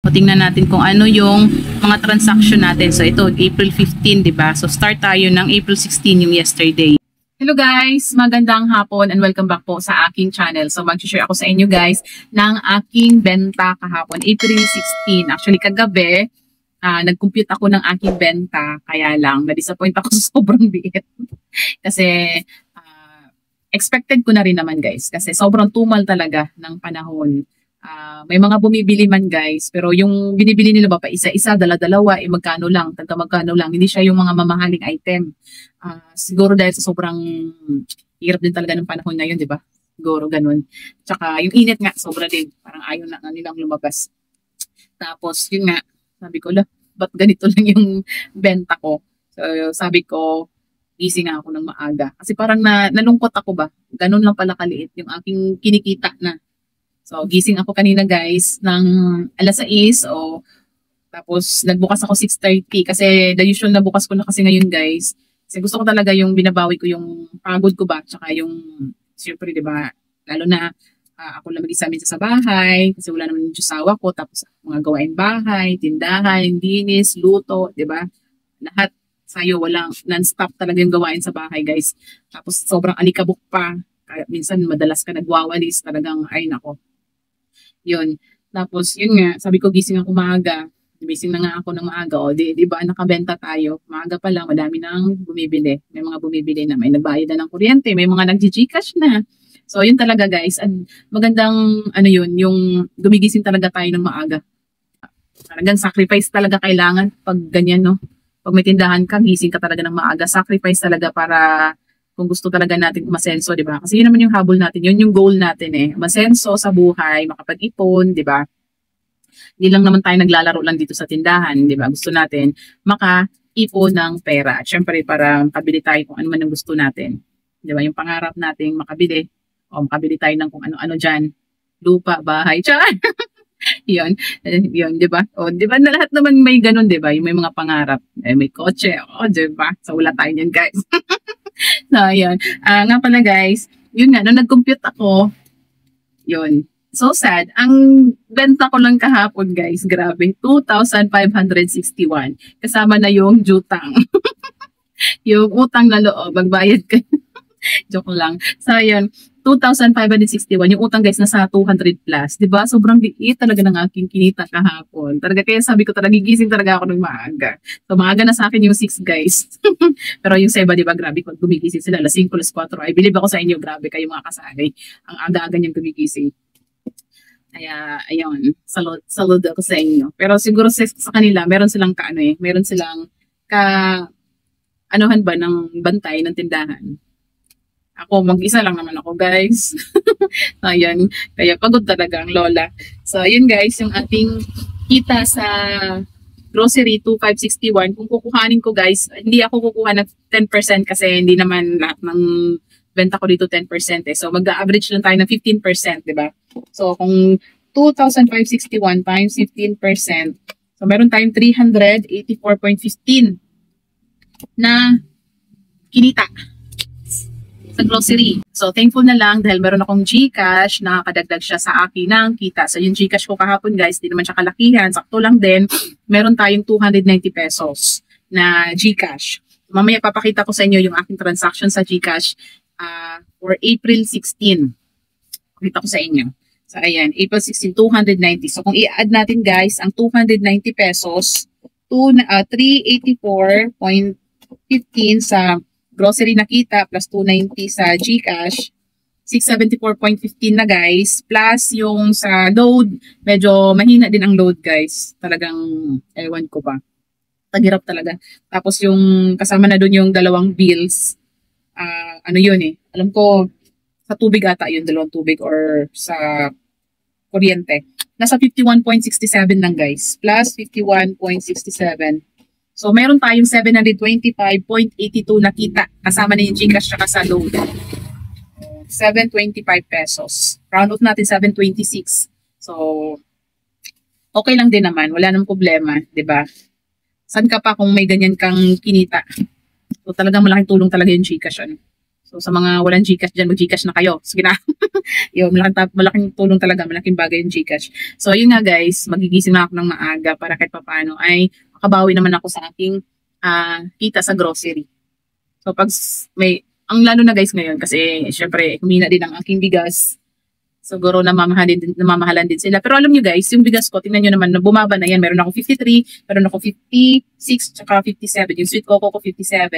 O tingnan natin kung ano yung mga transaction natin. So ito, April 15, di ba? So start tayo ng April 16 yung yesterday. Hello guys! Magandang hapon and welcome back po sa aking channel. So mag-share ako sa inyo guys ng aking benta kahapon, April 16. Actually kagabi, nag-compute ako ng aking benta, kaya lang na-disappoint ako sa sobrang liit. Kasi expected ko na rin naman guys, kasi sobrang tumal talaga ng panahon. May mga bumibili man guys, pero yung binibili nila ba pa isa-isa, dala-dalawa, magkano lang, magkano lang. Hindi siya yung mga mamahaling item. Siguro dahil sa sobrang hirap din talaga ng panahon ngayon, di ba? Siguro ganun. Tsaka yung init nga, sobra din. Parang ayaw na nilang lumabas. Tapos yun nga, sabi ko, ba't ganito lang yung benta ko? So sabi ko, busy nga ako ng maaga. Kasi parang nalungkot ako ba? Ganun lang pala kaliit yung aking kinikita na. So, gising ako kanina guys ng alas 6 tapos nagbukas ako 6:30 kasi the usual na bukas ko na kasi ngayon guys. Kasi gusto ko talaga yung binabawi ko yung pagod ko ba tsaka yung siyempre 'di ba lalo na ako lang mag-isa minsan sa bahay kasi wala naman yung asawa ko tapos mga gawain bahay, tindahan, linis, luto, 'di ba? Lahat sayo walang non-stop talaga yung gawain sa bahay guys. Tapos sobrang alikabok pa. Kaya minsan madalas ka nagwawalis talagang ay nako. Yun. Tapos, yun nga, sabi ko gising ako maaga. Gising na nga ako ng maaga. O, di ba, nakabenta tayo. Maaga pa lang, madami nang bumibili. May mga bumibili na. May nagbayad na ng kuryente. May mga nag-Gcash na. So, yun talaga guys. At magandang, yun, yung gumigising talaga tayo ng maaga. Talagang sacrifice talaga kailangan pag ganyan, no? Pag may tindahan ka, gising ka talaga ng maaga. Sacrifice talaga para kung gusto talaga natin umasenso, di ba? Kasi yun naman yung habol natin, yun yung goal natin eh. Umasenso sa buhay, makapag-ipon, di ba? Hindi lang naman tayo naglalaro lang dito sa tindahan, di ba? Gusto natin maka-ipon ng pera. At syempre, para makabili tayo kung ano man ang gusto natin. Di ba? Yung pangarap nating makabili, o makabili tayo ng kung ano-ano dyan. Lupa, bahay, tiyan. yun, di ba? O, di ba na lahat naman may ganun, di ba? Yung may mga pangarap, may kotse, di ba? So, wala tayo yan, guys. So, yun. Nga pala guys, yun nga, nung nag-compute ako, yun. So sad. Ang benta ko lang kahapon guys, grabe, 2,561. Kasama na yung jutang. Yung utang na loob, magbayad ka. Joke lang. So, yun. 2,561. Yung utang guys, nasa 200 plus. Diba? Sobrang liit talaga ng aking kinita kahapon. Talaga, kaya sabi ko talaga, gigising talaga ako ng maaga. So, maaga na sa akin yung 6 guys. Pero yung Seba, diba, grabe, kung gumigising sila, alas 5, alas 4. I believe ako sa inyo, grabe kayo mga kasali. Ang aga-aga niyang gumigising. Kaya, ayun, salud ako sa inyo. Pero siguro sa kanila, meron silang meron silang anuhan ba ng bantay ng tindahan. Ako, mag-isa lang naman ako, guys. Ayan. Kaya pagod talaga ang lola. So, yun guys, yung ating kita sa grocery, 2,561. Kung kukuhanin ko, guys, hindi ako kukuha ng 10% kasi hindi naman lahat ng benta ko dito 10% eh. So, mag-average lang tayo ng 15%, di ba? So, kung 2,561 times 15%, so meron tayong 384.15 na kinita sa grocery. So, thankful na lang dahil meron akong Gcash, nakakadagdag siya sa akin ng kita. So, yung Gcash ko kahapon guys, di naman siya kalakihan, sakto lang din. Meron tayong 290 pesos na Gcash. Mamaya papakita ko sa inyo yung aking transaction sa Gcash for April 16. Pakita ko sa inyo. So, ayan, April 16, 290. So, kung i-add natin guys, ang 290 pesos, 384.15 sa grocery na kita plus 290 sa Gcash, 674.15 na guys, plus yung sa load, medyo mahina din ang load guys. Talagang, ewan ko ba. Taghirap talaga. Tapos yung kasama na doon yung dalawang bills, yun eh. Alam ko, sa tubig ata yun, dalawang tubig or sa kuryente. Nasa 51.67 lang guys, plus 51.67. So, meron tayong 725.82 na kita. Kasama na yung Gcash at sa load. 725 pesos. Round off natin 726. So, okay lang din naman. Wala nang problema. 'Di ba? San ka pa kung may ganyan kang kinita? So, talagang malaking tulong talaga yung Gcash. So sa mga walang GCash dyan, mag-GCash na kayo. Sige na. Yung malaking tulong talaga, malaking bagay yung GCash. So yun nga guys, magigising na ako ng maaga para kahit papaano ay makabawi naman ako sa aking kita sa grocery. So pag ang lalo na guys ngayon kasi syempre humina din ang aking bigas. Siguro namamahalan din sila. Pero alam nyo guys, yung bigas ko, tingnan nyo naman, bumaba na yan. Meron ako 53, meron ako 56, tsaka 57. Yung sweet coco ko 57.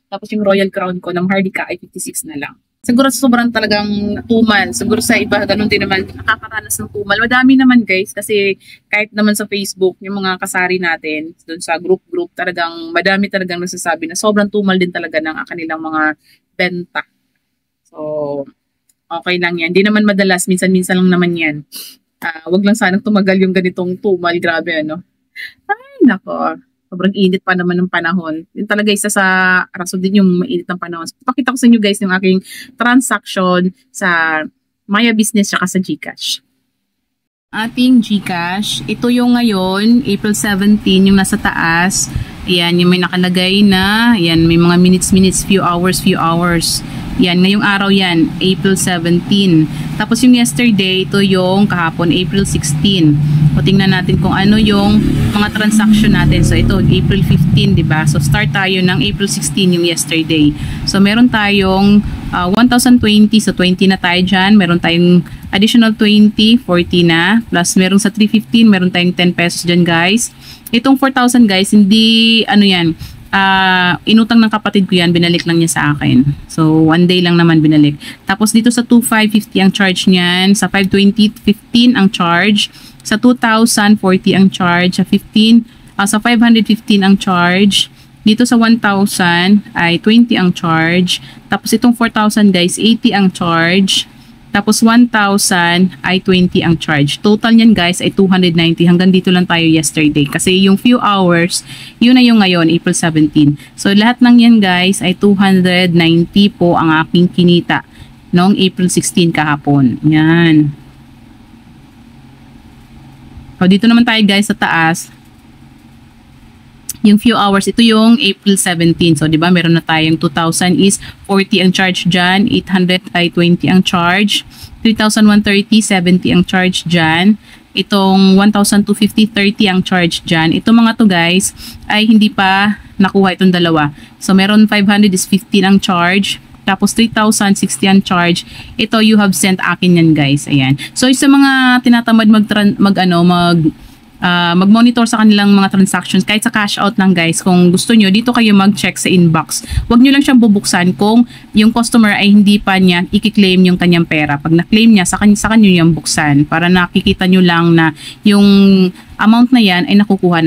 Tapos yung Royal Crown ko ng Hardica ay 56 na lang. Siguro sobrang talagang tumal. Siguro sa iba, ganun din naman, nakakaranas ng tumal. Madami naman guys, kasi kahit naman sa Facebook, yung mga kasari natin, dun sa group, talagang madami talagang nasasabi na sobrang tumal din talaga ng kanilang mga benta. So, okay lang yan. Hindi naman madalas, minsan-minsan lang naman yan. Wag lang sanang tumagal yung ganitong tumal. Grabe, ano? Ay, nako. Sobrang init pa naman ng panahon. Yun talaga isa sa rason din yung mainit ng panahon. So, pakita ko sa inyo guys yung aking transaction sa Maya Business at sa GCash. Ating GCash, ito yung ngayon, April 17, yung nasa taas. Ayan, yung may nakalagay na, ayan, may mga minutes, few hours. Yan, ngayong araw yan, April 17. Tapos yung yesterday, ito yung kahapon, April 16. O tingnan natin kung ano yung mga transaction natin. So ito, April 15, diba? So start tayo ng April 16 yung yesterday. So meron tayong 1,020, so 20 na tayo dyan. Meron tayong additional 20, 40 na. Plus meron sa 315, meron tayong 10 pesos dyan guys. Itong 4,000 guys, hindi, ano yan, inutang ng kapatid ko yan, binalik lang niya sa akin. So, 1 day lang naman binalik. Tapos dito sa 2,550 ang charge niyan. Sa 520, 15 ang charge. Sa 2,000, 40 ang charge. Sa 515 ang charge. Dito sa 1,000 ay 20 ang charge. Tapos itong 4,000 guys, 80 ang charge. Tapos 1,000 ay 20 ang charge. Total niyan guys ay 290. Hanggang dito lang tayo yesterday. Kasi yung few hours, yun na yung ngayon, April 17. So lahat ng yan guys ay 290 po ang aking kinita noong April 16 kahapon. Yan. So dito naman tayo guys sa taas. Yung few hours, ito yung April 17. So, di ba, meron na tayong 2,000 is 40 ang charge dyan. 800 ay 20 ang charge. 3,130, 70 ang charge dyan. Itong 1,250, 30 ang charge dyan. Itong mga to guys, ay hindi pa nakuha itong dalawa. So, meron 500 is 15 ang charge. Tapos 3,060 ang charge. Ito, you have sent akin yan guys. Ayan. So, sa mga tinatamad mag-monitor sa kanilang mga transactions kahit sa cash out lang guys, kung gusto nyo dito kayo mag-check sa inbox. Huwag nyo lang siyang bubuksan kung yung customer ay hindi pa niya i-claim yung kanyang pera. Pag na-claim niya, sa kanya yung buksan para nakikita nyo lang na yung amount na yan ay nakukuha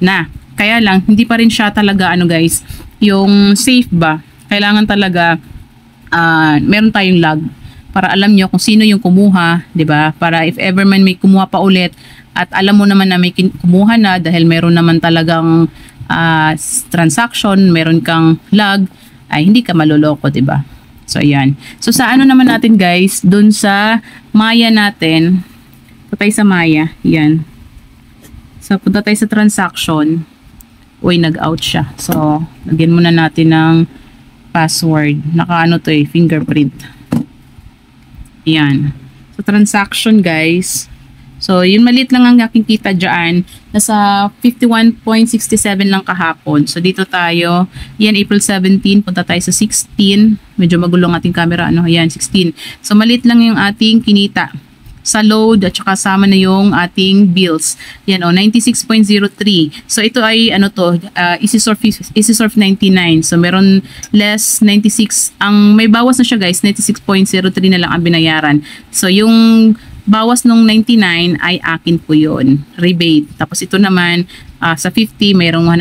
na. Kaya lang hindi pa rin siya talaga ano guys, yung safe ba? Kailangan talaga meron tayong log para alam nyo kung sino yung kumuha, 'di ba? Para if ever man may kumuha pa ulit at alam mo naman na may kumuha na dahil meron naman talagang transaction, meron kang log, ay hindi ka maloloko, 'di ba? So ayan. So sa ano naman natin guys, dun sa Maya natin, punta tayo sa Maya, 'yan. So punta tayo sa transaction. Uy, nag-out siya. So lagyan muna natin ng password. Naka-ano to fingerprint. Ayan. So transaction guys. So, yun maliit lang ang aking kita dyan. Nasa 51.67 lang kahapon. So, dito tayo. Yan, April 17. Punta tayo sa 16. Medyo magulo ang ating camera. Ano? Yan, 16. So, maliit lang yung ating kinita. Sa load at saka sama na yung ating bills. Yan o, 96.03. So, ito ay ano to, EasySurf 99. So, meron less 96. Ang may bawas na siya guys, 96.03 na lang ang binayaran. So, yung bawas nung 99 ay akin po yun. Rebate. Tapos ito naman, sa 50, mayroong 1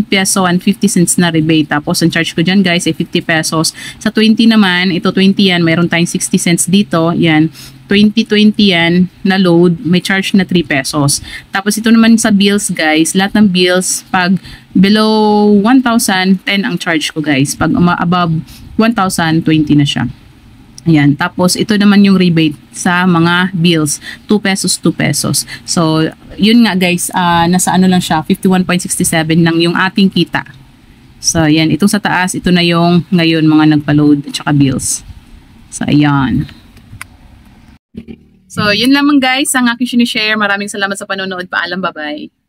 peso and 50 cents na rebate. Tapos ang charge ko dyan guys ay 50 pesos. Sa 20 naman, ito 20 yan, mayroon tayong 60 cents dito. Yan. 2020 yan na load, may charge na 3 pesos. Tapos ito naman sa bills guys, lahat ng bills, pag below 1,000, 10 ang charge ko guys. Pag above 1,000, 20 na siya. Ayan. Tapos, ito naman yung rebate sa mga bills. 2 pesos, 2 pesos. So, yun nga guys, nasa ano lang siya, 51.67 lang yung ating kita. So, ayan. Itong sa taas, ito na yung ngayon mga nagpa-load at saka bills. So, ayan. So, yun lamang guys ang aking sinishare. Maraming salamat sa panonood. Paalam, bye-bye.